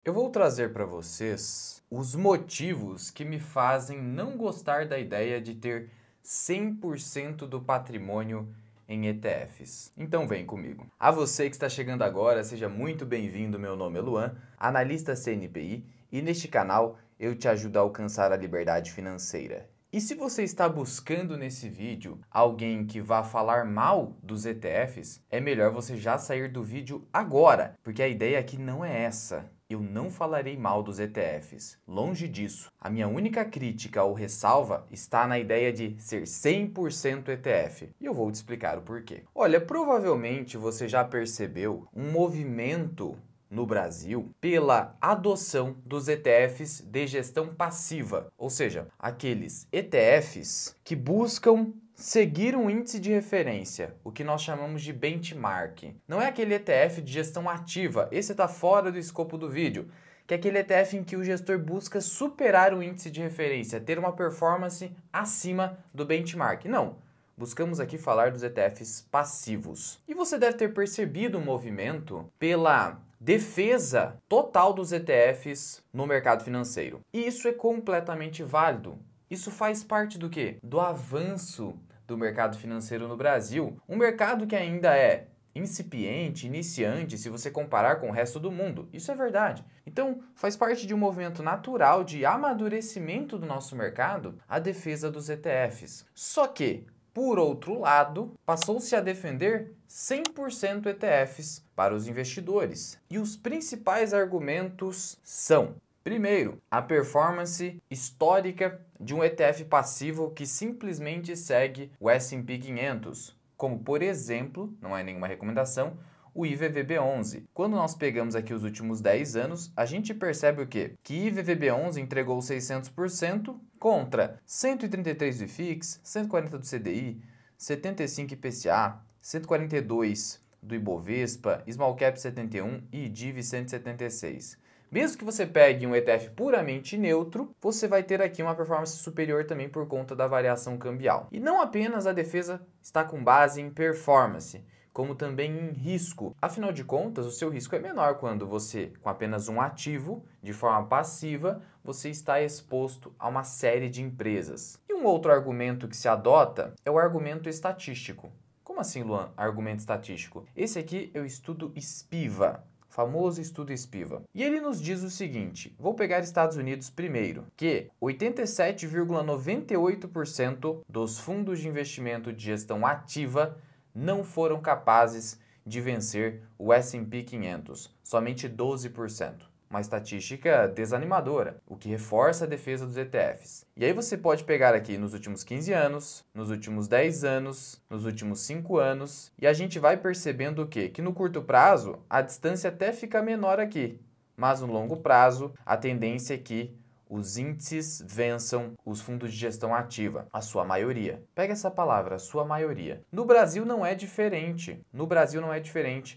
Eu vou trazer para vocês os motivos que me fazem não gostar da ideia de ter 100% do patrimônio em ETFs. Então vem comigo. A você que está chegando agora, seja muito bem-vindo. Meu nome é Luan, analista CNPI, e neste canal eu te ajudo a alcançar a liberdade financeira. E se você está buscando nesse vídeo alguém que vá falar mal dos ETFs, é melhor você já sair do vídeo agora, porque a ideia aqui não é essa. Eu não falarei mal dos ETFs, longe disso. A minha única crítica ou ressalva está na ideia de ser 100% ETF. E eu vou te explicar o porquê. Olha, provavelmente você já percebeu um movimento no Brasil pela adoção dos ETFs de gestão passiva, ou seja, aqueles ETFs que buscam seguir um índice de referência, o que nós chamamos de benchmark. Não é aquele ETF de gestão ativa, esse está fora do escopo do vídeo, que é aquele ETF em que o gestor busca superar o índice de referência, ter uma performance acima do benchmark. Não. Buscamos aqui falar dos ETFs passivos. E você deve ter percebido o movimento pela defesa total dos ETFs no mercado financeiro. E isso é completamente válido. Isso faz parte do quê? Do avanço do mercado financeiro no Brasil. Um mercado que ainda é incipiente, iniciante, se você comparar com o resto do mundo. Isso é verdade. Então, faz parte de um movimento natural de amadurecimento do nosso mercado a defesa dos ETFs. Só que, por outro lado, passou-se a defender 100% ETFs para os investidores. E os principais argumentos são: primeiro, a performance histórica de um ETF passivo que simplesmente segue o S&P 500, como por exemplo, não é nenhuma recomendação, o IVVB11. Quando nós pegamos aqui os últimos 10 anos, a gente percebe o quê? Que IVVB11 entregou 600% contra 133 do IFIX, 140 do CDI, 75 IPCA, 142 do Ibovespa, Small Cap 71 e DIV 176. Mesmo que você pegue um ETF puramente neutro, você vai ter aqui uma performance superior também por conta da variação cambial. E não apenas a defesa está com base em performance, como também em risco. Afinal de contas, o seu risco é menor quando você, com apenas um ativo, de forma passiva, você está exposto a uma série de empresas. E um outro argumento que se adota é o argumento estatístico. Como assim, Luan, argumento estatístico? Esse aqui é o estudo SPIVA. Famoso estudo SPIVA. E ele nos diz o seguinte, vou pegar Estados Unidos primeiro, que 87,98% dos fundos de investimento de gestão ativa não foram capazes de vencer o S&P 500, somente 12%. Uma estatística desanimadora, o que reforça a defesa dos ETFs. E aí você pode pegar aqui nos últimos 15 anos, nos últimos 10 anos, nos últimos 5 anos, e a gente vai percebendo o quê? Que no curto prazo a distância até fica menor aqui, mas no longo prazo a tendência é que os índices vençam os fundos de gestão ativa, a sua maioria. Pega essa palavra, a sua maioria. No Brasil não é diferente.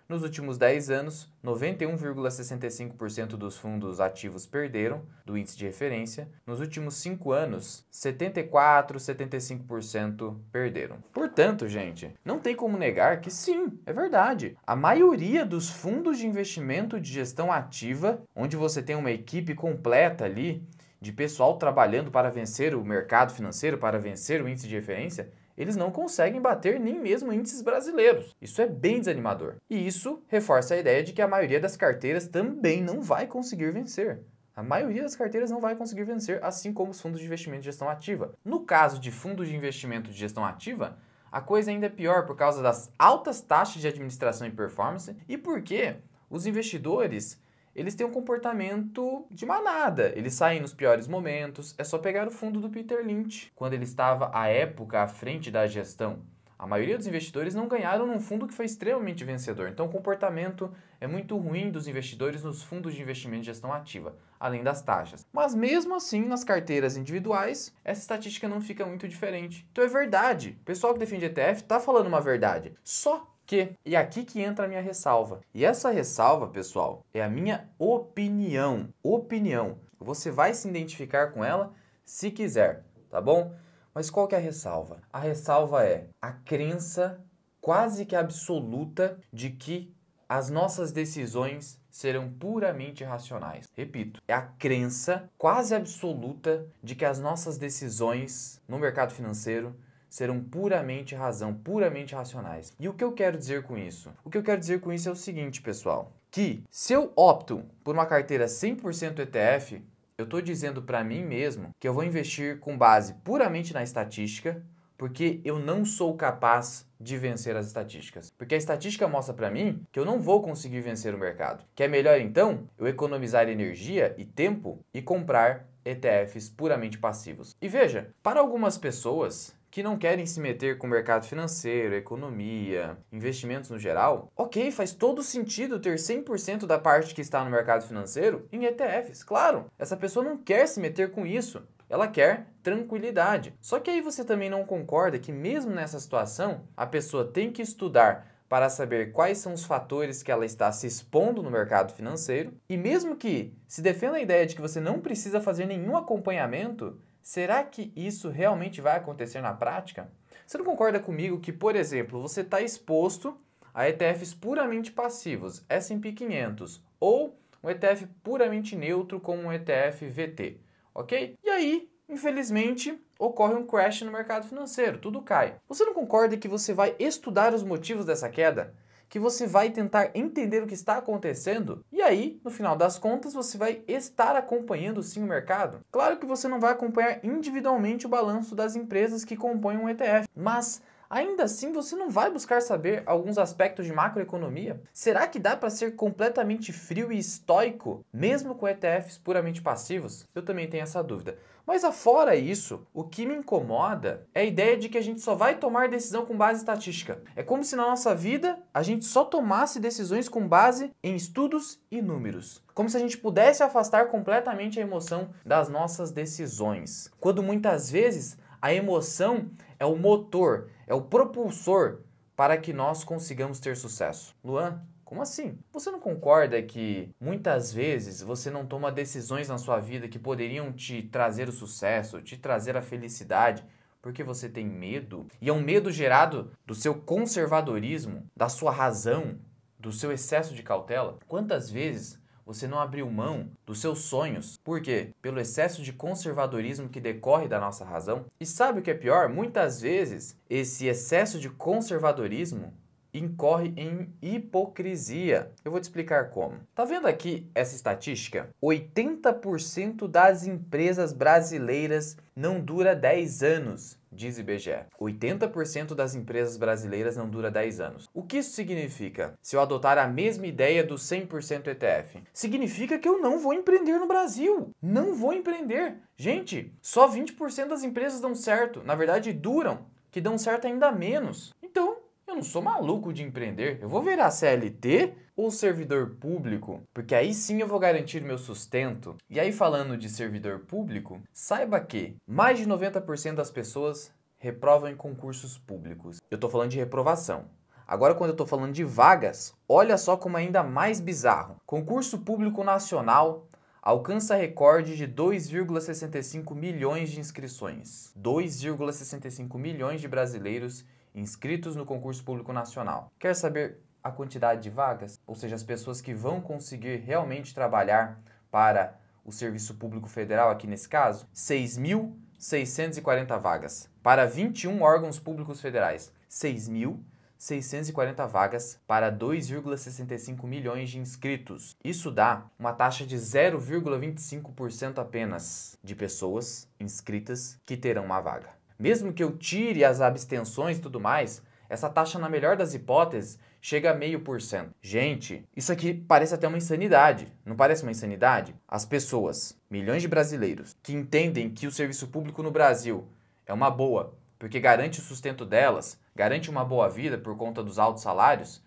Nos últimos 10 anos, 91,65% dos fundos ativos perderam do índice de referência. Nos últimos 5 anos, 74, 75% perderam. Portanto, gente, não tem como negar que sim, é verdade. A maioria dos fundos de investimento de gestão ativa, onde você tem uma equipe completa ali, de pessoal trabalhando para vencer o mercado financeiro, para vencer o índice de referência, eles não conseguem bater nem mesmo índices brasileiros. Isso é bem desanimador. E isso reforça a ideia de que a maioria das carteiras também não vai conseguir vencer. A maioria das carteiras não vai conseguir vencer, assim como os fundos de investimento de gestão ativa. No caso de fundos de investimento de gestão ativa, a coisa ainda é pior por causa das altas taxas de administração e performance e porque os investidores eles têm um comportamento de manada. Eles saem nos piores momentos. É só pegar o fundo do Peter Lynch, quando ele estava, à época, à frente da gestão. A maioria dos investidores não ganharam num fundo que foi extremamente vencedor. Então, o comportamento é muito ruim dos investidores nos fundos de investimento de gestão ativa, além das taxas. Mas, mesmo assim, nas carteiras individuais, essa estatística não fica muito diferente. Então, é verdade. O pessoal que defende ETF está falando uma verdade. Só que, e aqui que entra a minha ressalva. E essa ressalva, pessoal, é a minha opinião. Opinião. Você vai se identificar com ela se quiser, tá bom? Mas qual que é a ressalva? A ressalva é a crença quase que absoluta de que as nossas decisões serão puramente racionais. Repito, é a crença quase absoluta de que as nossas decisões no mercado financeiro serão puramente razão, puramente racionais. E o que eu quero dizer com isso? O que eu quero dizer com isso é o seguinte, pessoal, que se eu opto por uma carteira 100% ETF, eu estou dizendo para mim mesmo que eu vou investir com base puramente na estatística, porque eu não sou capaz de vencer as estatísticas. Porque a estatística mostra para mim que eu não vou conseguir vencer o mercado. Que é melhor, então, eu economizar energia e tempo e comprar ETFs puramente passivos. E veja, para algumas pessoas que não querem se meter com o mercado financeiro, economia, investimentos no geral, ok, faz todo sentido ter 100% da parte que está no mercado financeiro em ETFs. Claro, essa pessoa não quer se meter com isso. Ela quer tranquilidade. Só que aí você também não concorda que mesmo nessa situação, a pessoa tem que estudar para saber quais são os fatores que ela está se expondo no mercado financeiro, e mesmo que se defenda a ideia de que você não precisa fazer nenhum acompanhamento, será que isso realmente vai acontecer na prática? Você não concorda comigo que, por exemplo, você está exposto a ETFs puramente passivos, S&P 500, ou um ETF puramente neutro como um ETF VT, ok? E aí, infelizmente, ocorre um crash no mercado financeiro, tudo cai. Você não concorda que você vai estudar os motivos dessa queda? Que você vai tentar entender o que está acontecendo? E aí, no final das contas, você vai estar acompanhando sim o mercado? Claro que você não vai acompanhar individualmente o balanço das empresas que compõem um ETF, mas ainda assim, você não vai buscar saber alguns aspectos de macroeconomia? Será que dá para ser completamente frio e estoico, mesmo com ETFs puramente passivos? Eu também tenho essa dúvida. Mas afora isso, o que me incomoda é a ideia de que a gente só vai tomar decisão com base estatística. É como se na nossa vida a gente só tomasse decisões com base em estudos e números. Como se a gente pudesse afastar completamente a emoção das nossas decisões. Quando muitas vezes a emoção é o motor, é o propulsor para que nós consigamos ter sucesso. Luan, como assim? Você não concorda que muitas vezes você não toma decisões na sua vida que poderiam te trazer o sucesso, te trazer a felicidade, porque você tem medo? E é um medo gerado do seu conservadorismo, da sua razão, do seu excesso de cautela? Quantas vezes você não abriu mão dos seus sonhos? Por quê? Pelo excesso de conservadorismo que decorre da nossa razão? E sabe o que é pior? Muitas vezes esse excesso de conservadorismo incorre em hipocrisia. Eu vou te explicar como. Tá vendo aqui essa estatística? 80% das empresas brasileiras não dura 10 anos, diz IBGE. 80% das empresas brasileiras não dura 10 anos. O que isso significa? Se eu adotar a mesma ideia do 100% ETF, significa que eu não vou empreender no Brasil. Não vou empreender. Gente, só 20% das empresas dão certo. Na verdade, duram, que dão certo ainda menos. Então, eu não sou maluco de empreender. Eu vou virar CLT ou servidor público, porque aí sim eu vou garantir meu sustento. E aí, falando de servidor público, saiba que mais de 90% das pessoas reprovam em concursos públicos. Eu tô falando de reprovação. Agora, quando eu tô falando de vagas, olha só como é ainda mais bizarro. Concurso público nacional alcança recorde de 2,65 milhões de inscrições. 2,65 milhões de brasileiros inscritos no concurso público nacional. Quer saber a quantidade de vagas? Ou seja, as pessoas que vão conseguir realmente trabalhar para o serviço público federal, aqui nesse caso? 6.640 vagas. Para 21 órgãos públicos federais. 6.640 vagas para 2,65 milhões de inscritos. Isso dá uma taxa de 0,25% apenas de pessoas inscritas que terão uma vaga. Mesmo que eu tire as abstenções e tudo mais, essa taxa, na melhor das hipóteses, chega a 0,5%. Gente, isso aqui parece até uma insanidade. Não parece uma insanidade? As pessoas, milhões de brasileiros, que entendem que o serviço público no Brasil é uma boa, porque garante o sustento delas, garante uma boa vida por conta dos altos salários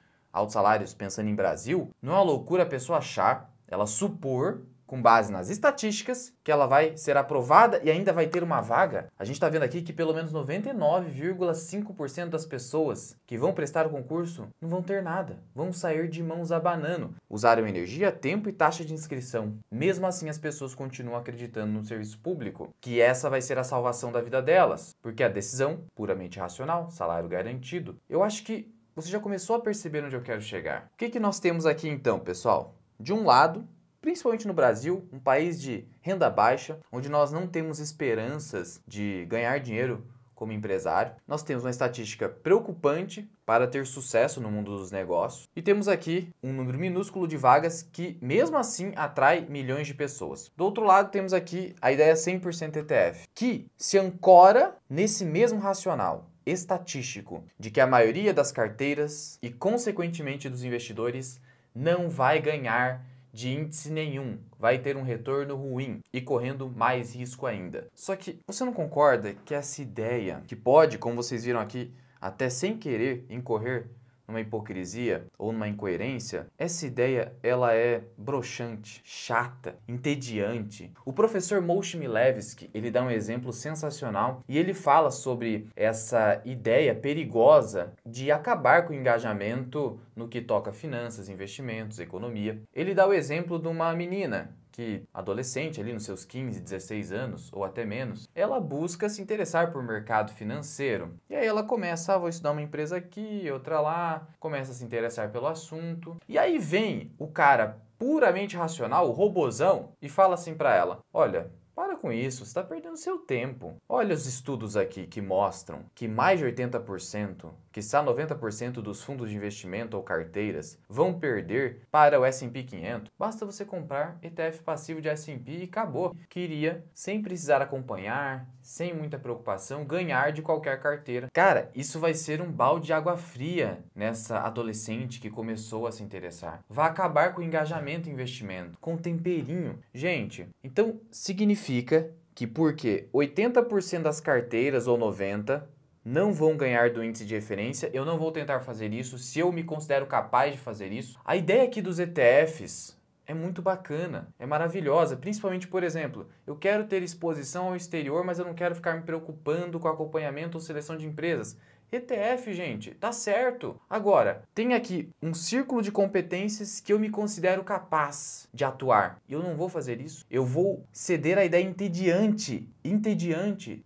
pensando em Brasil, não é uma loucura a pessoa achar, ela supor, com base nas estatísticas, que ela vai ser aprovada e ainda vai ter uma vaga. A gente está vendo aqui que pelo menos 99,5% das pessoas que vão prestar o concurso não vão ter nada, vão sair de mãos abanando. Usaram energia, tempo e taxa de inscrição. Mesmo assim, as pessoas continuam acreditando no serviço público, que essa vai ser a salvação da vida delas, porque a decisão, puramente racional, salário garantido. Eu acho que você já começou a perceber onde eu quero chegar. O que nós temos aqui então, pessoal? De um lado, principalmente no Brasil, um país de renda baixa, onde nós não temos esperanças de ganhar dinheiro como empresário, nós temos uma estatística preocupante para ter sucesso no mundo dos negócios e temos aqui um número minúsculo de vagas que, mesmo assim, atrai milhões de pessoas. Do outro lado, temos aqui a ideia 100% ETF, que se ancora nesse mesmo racional estatístico de que a maioria das carteiras e, consequentemente, dos investidores não vai ganhar de índice nenhum, vai ter um retorno ruim e correndo mais risco ainda. Só que você não concorda que essa ideia, que pode, como vocês viram aqui, até sem querer incorrer numa hipocrisia ou numa incoerência, essa ideia ela é broxante, chata, entediante. O professor Moshe Milevsky, ele dá um exemplo sensacional e ele fala sobre essa ideia perigosa de acabar com o engajamento no que toca finanças, investimentos, economia. Ele dá o exemplo de uma menina que, adolescente, ali nos seus 15, 16 anos, ou até menos, ela busca se interessar por mercado financeiro. E aí ela começa, vou estudar uma empresa aqui, outra lá, começa a se interessar pelo assunto. E aí vem o cara puramente racional, o robozão, e fala assim para ela, olha, para com isso, você está perdendo seu tempo. Olha os estudos aqui que mostram que mais de 80%, quiçá 90% dos fundos de investimento ou carteiras vão perder para o S&P 500. Basta você comprar ETF passivo de S&P e acabou. Queria, sem precisar acompanhar, sem muita preocupação, ganhar de qualquer carteira. Cara, isso vai ser um balde de água fria nessa adolescente que começou a se interessar. Vai acabar com o engajamento em investimento, com temperinho. Gente, então significa que porque 80% das carteiras ou 90% não vão ganhar do índice de referência, eu não vou tentar fazer isso se eu me considero capaz de fazer isso. A ideia aqui dos ETFs é muito bacana, é maravilhosa, principalmente, por exemplo, eu quero ter exposição ao exterior, mas eu não quero ficar me preocupando com acompanhamento ou seleção de empresas. ETF, gente, tá certo. Agora, tem aqui um círculo de competências que eu me considero capaz de atuar. E eu não vou fazer isso. Eu vou ceder à ideia entediante,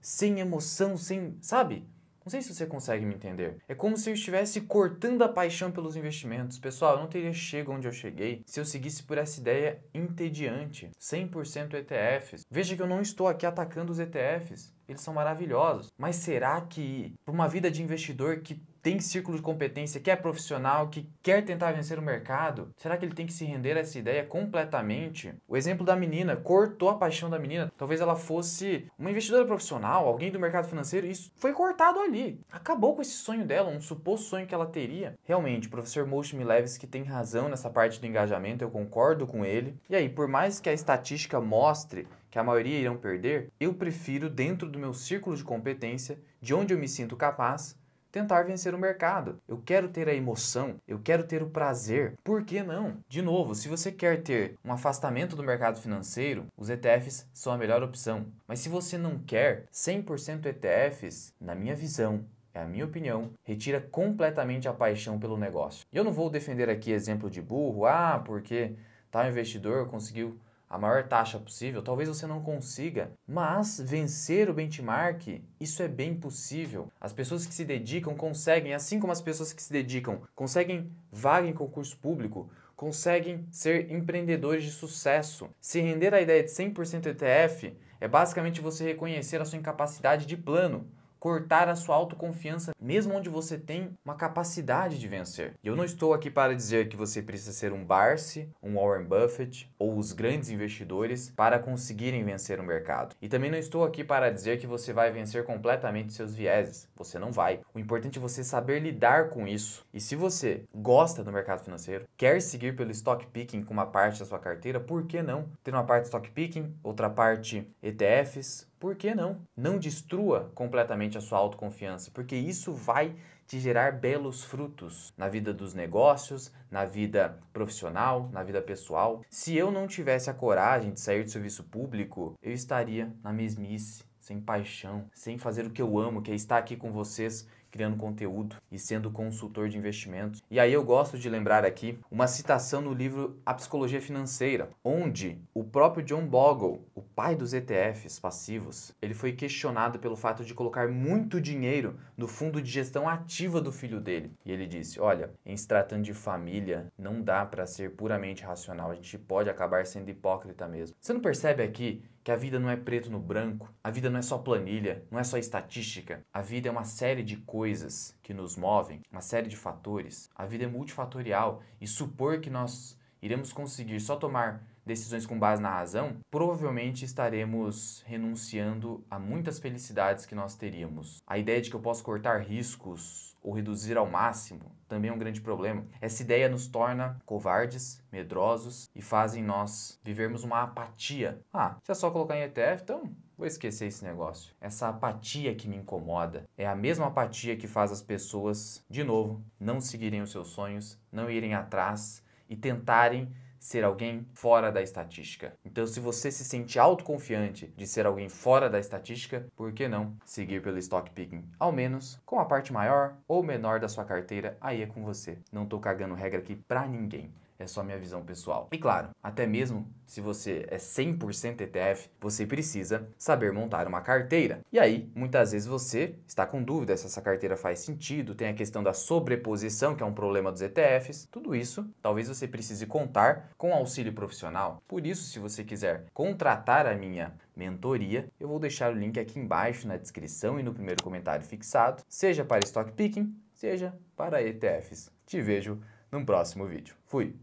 sem emoção, sem, sabe? Não sei se você consegue me entender. É como se eu estivesse cortando a paixão pelos investimentos. Pessoal, eu não teria chegado onde eu cheguei se eu seguisse por essa ideia entediante. 100% ETFs. Veja que eu não estou aqui atacando os ETFs. Eles são maravilhosos. Mas será que, para uma vida de investidor que tem círculo de competência, que é profissional, que quer tentar vencer o mercado, será que ele tem que se render a essa ideia completamente? O exemplo da menina cortou a paixão da menina. Talvez ela fosse uma investidora profissional, alguém do mercado financeiro, e isso foi cortado ali. Acabou com esse sonho dela, um suposto sonho que ela teria. Realmente, o professor Moshe Milevsky tem razão nessa parte do engajamento, eu concordo com ele. E aí, por mais que a estatística mostre que a maioria irão perder, eu prefiro, dentro do meu círculo de competência, de onde eu me sinto capaz, tentar vencer o mercado. Eu quero ter a emoção, eu quero ter o prazer. Por que não? De novo, se você quer ter um afastamento do mercado financeiro, os ETFs são a melhor opção. Mas se você não quer 100% ETFs, na minha visão, é a minha opinião, retira completamente a paixão pelo negócio. E eu não vou defender aqui exemplo de burro, porque tal investidor conseguiu a maior taxa possível, talvez você não consiga, mas vencer o benchmark, isso é bem possível. As pessoas que se dedicam conseguem, assim como as pessoas que se dedicam conseguem vaga em concurso público, conseguem ser empreendedores de sucesso. Se render à ideia de 100% ETF é basicamente você reconhecer a sua incapacidade de plano, cortar a sua autoconfiança, mesmo onde você tem uma capacidade de vencer. E eu não estou aqui para dizer que você precisa ser um Barsi, um Warren Buffett ou os grandes investidores para conseguirem vencer o mercado. E também não estou aqui para dizer que você vai vencer completamente seus vieses. Você não vai. O importante é você saber lidar com isso. E se você gosta do mercado financeiro, quer seguir pelo stock picking com uma parte da sua carteira, por que não? Ter uma parte stock picking, outra parte ETFs, por que não? Não destrua completamente a sua autoconfiança, porque isso vai te gerar belos frutos na vida dos negócios, na vida profissional, na vida pessoal. Se eu não tivesse a coragem de sair do serviço público, eu estaria na mesmice, sem paixão, sem fazer o que eu amo, que é estar aqui com vocês, criando conteúdo e sendo consultor de investimentos. E aí eu gosto de lembrar aqui uma citação no livro A Psicologia Financeira, onde o próprio John Bogle, o pai dos ETFs passivos, ele foi questionado pelo fato de colocar muito dinheiro no fundo de gestão ativa do filho dele. E ele disse, olha, em se tratando de família, não dá para ser puramente racional, a gente pode acabar sendo hipócrita mesmo. Você não percebe aqui que a vida não é preto no branco, a vida não é só planilha, não é só estatística. A vida é uma série de coisas que nos movem, uma série de fatores. A vida é multifatorial e supor que nós iremos conseguir só tomar decisões com base na razão, provavelmente estaremos renunciando a muitas felicidades que nós teríamos. A ideia de que eu posso cortar riscos ou reduzir ao máximo também é um grande problema. Essa ideia nos torna covardes, medrosos e fazem nós vivermos uma apatia. Se é só colocar em ETF, então vou esquecer esse negócio. Essa apatia que me incomoda é a mesma apatia que faz as pessoas, de novo, não seguirem os seus sonhos, não irem atrás e tentarem ser alguém fora da estatística. Então, se você se sente autoconfiante de ser alguém fora da estatística, por que não seguir pelo Stock Picking? Ao menos com a parte maior ou menor da sua carteira, aí é com você. Não tô cagando regra aqui pra ninguém. É só minha visão pessoal. E claro, até mesmo se você é 100% ETF, você precisa saber montar uma carteira. E aí, muitas vezes você está com dúvida se essa carteira faz sentido, tem a questão da sobreposição, que é um problema dos ETFs. Tudo isso, talvez você precise contar com auxílio profissional. Por isso, se você quiser contratar a minha mentoria, eu vou deixar o link aqui embaixo na descrição e no primeiro comentário fixado, seja para Stock Picking, seja para ETFs. Te vejo no próximo vídeo. Fui!